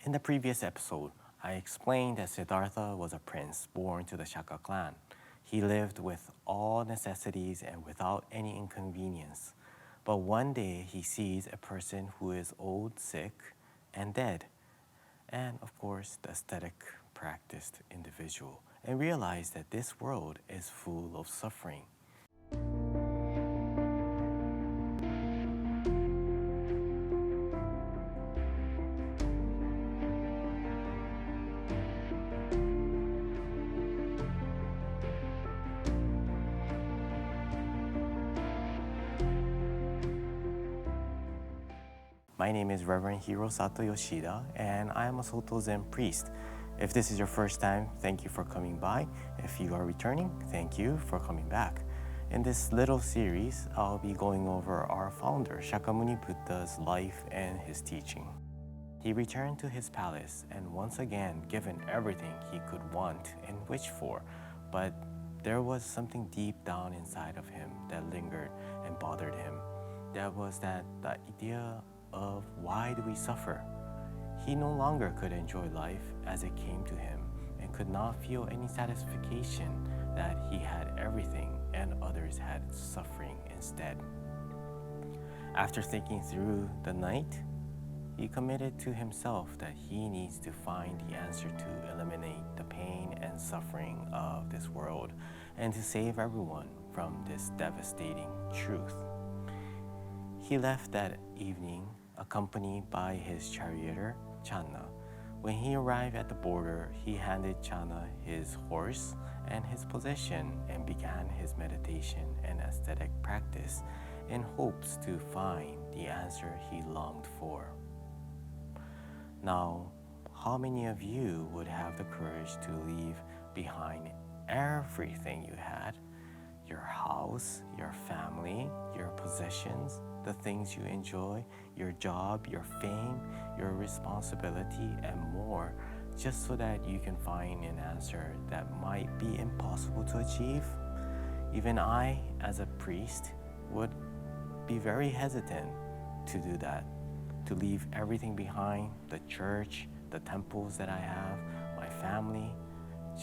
In the previous episode, I explained that Siddhartha was a prince born to the Shaka clan. He lived with all necessities and without any inconvenience. But one day he sees a person who is old, sick, and dead, and of course the ascetic practiced individual, and realized that this world is full of suffering. My name is Reverend Hirosato Yoshida, and I am a sotozen priest. If this is your first time, thank you for coming by. If you are returning, thank you for coming back. In this little series, I'll be going over our founder, Shakyamuni Buddha's life and his teaching. He returned to his palace and once again given everything he could want and wish for, but there was something deep down inside of him that lingered and bothered him. That was the idea of why do we suffer? He no longer could enjoy life as it came to him and could not feel any satisfaction that he had everything and others had suffering instead. After thinking through the night, he committed to himself that he needs to find the answer to eliminate the pain and suffering of this world and to save everyone from this devastating truth. He left that evening accompanied by his charioteer, Channa. When he arrived at the border, he handed Channa his horse and his possession and began his meditation and ascetic practice in hopes to find the answer he longed for. Now, how many of you would have the courage to leave behind everything you had? Your house, your family, your possessions, the things you enjoy, your job, your fame, your responsibility, and more, just so that you can find an answer that might be impossible to achieve? Even I, as a priest, would be very hesitant to do that, to leave everything behind, the church, the temples that I have, my family,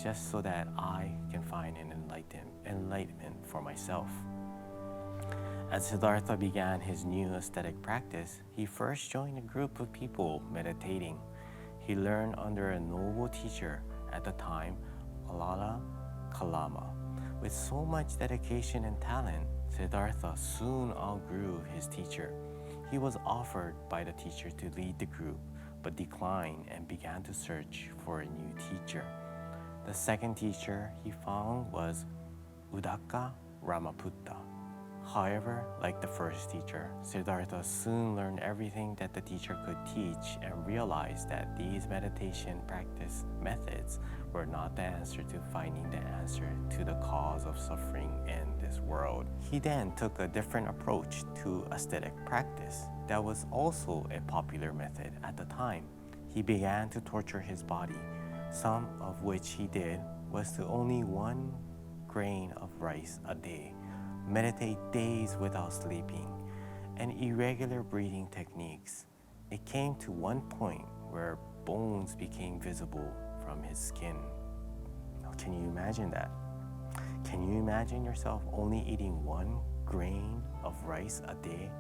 just so that I can find an enlightenment for myself. As Siddhartha began his new ascetic practice, he first joined a group of people meditating. He learned under a noble teacher at the time, Alala Kalama. With so much dedication and talent, Siddhartha soon outgrew his teacher. He was offered by the teacher to lead the group, but declined and began to search for a new teacher. The second teacher he found was Udaka Ramaputta. However, like the first teacher, Siddhartha soon learned everything that the teacher could teach and realized that these meditation practice methods were not the answer to finding the answer to the cause of suffering in this world. He then took a different approach to ascetic practice that was also a popular method at the time. He began to torture his body, some of which he did was to only 1 grain of rice a day, meditate days without sleeping, and irregular breathing techniques. It came to one point where bones became visible from his skin. Now, can you imagine that? Can you imagine yourself only eating 1 grain of rice a day?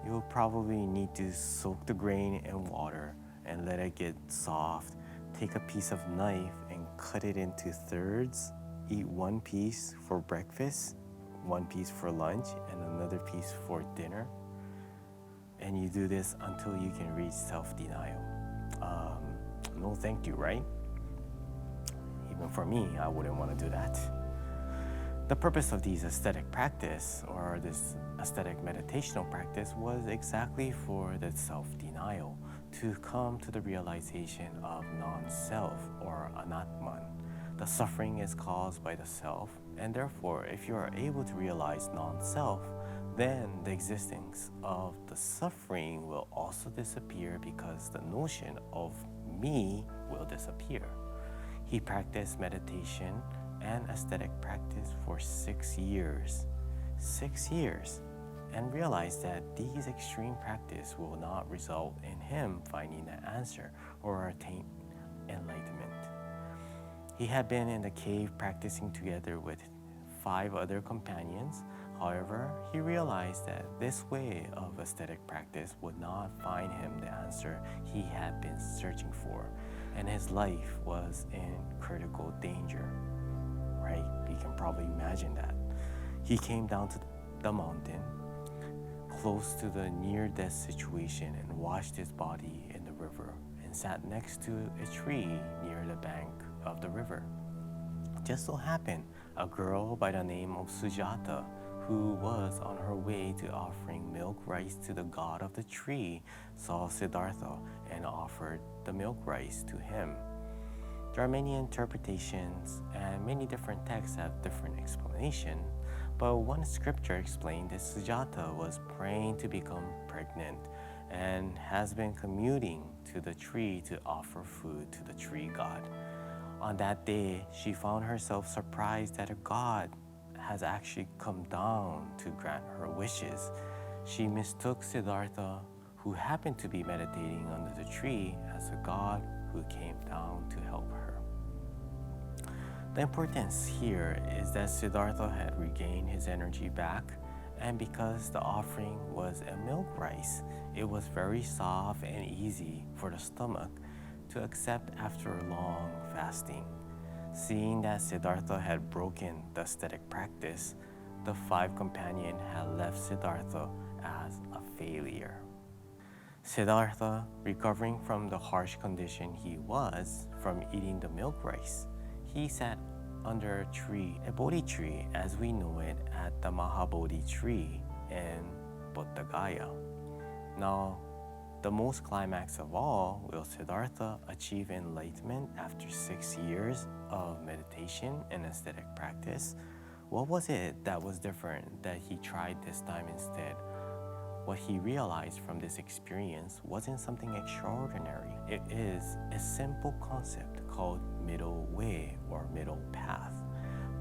You'll probably need to soak the grain in water and let it get soft. Take a piece of knife and cut it into thirds. Eat 1 piece for breakfast, 1 piece for lunch, and another piece for dinner. And you do this until you can reach self-denial. No thank you, right? Even for me, I wouldn't want to do that. The purpose of these ascetic practice, or this ascetic meditational practice, was exactly for the self-denial, to come to the realization of non-self, or anatman. The suffering is caused by the self, and therefore, if you are able to realize non-self, then the existence of the suffering will also disappear because the notion of me will disappear. He practiced meditation and ascetic practice for 6 years. 6 years. and realized that these extreme practice will not result in him finding the answer or attain enlightenment. He had been in the cave practicing together with 5 other companions. However, he realized that this way of ascetic practice would not find him the answer he had been searching for, and his life was in critical danger. Right? You can probably imagine that. He came down to the mountain, close to the near-death situation, and washed his body in the river and sat next to a tree near the bank of the river. Just so happened, a girl by the name of Sujata, who was on her way to offering milk rice to the god of the tree, saw Siddhartha and offered the milk rice to him. There are many interpretations and many different texts have different explanations, but one scripture explained that Sujata was praying to become pregnant and has been commuting to the tree to offer food to the tree god. On that day, she found herself surprised that a god has actually come down to grant her wishes. She mistook Siddhartha, who happened to be meditating under the tree, as a god who came down to help her. The importance here is that Siddhartha had regained his energy back, and because the offering was a milk rice, it was very soft and easy for the stomach to accept after a long fasting. Seeing that Siddhartha had broken the ascetic practice, the 5 companions had left Siddhartha as a failure. Siddhartha, recovering from the harsh condition he was from eating the milk rice, he sat under a tree, a Bodhi tree as we know it at the Mahabodhi tree in Bodh Gaya. Now, the most climax of all, will Siddhartha achieve enlightenment after 6 years of meditation and ascetic practice? What was it that was different that he tried this time instead? What he realized from this experience wasn't something extraordinary. It is a simple concept called middle way or middle path.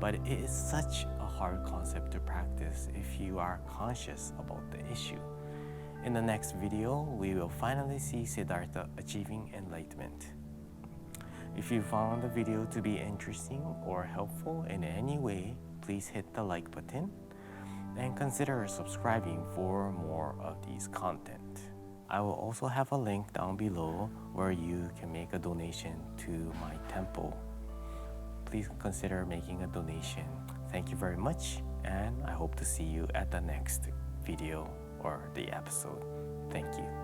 But it is such a hard concept to practice if you are conscious about the issue. In the next video, we will finally see Siddhartha achieving enlightenment. If you found the video to be interesting or helpful in any way, please hit the like button and consider subscribing for more of these content. I will also have a link down below where you can make a donation to my temple. Please consider making a donation. Thank you very much, and I hope to see you at the next video or the episode. Thank you.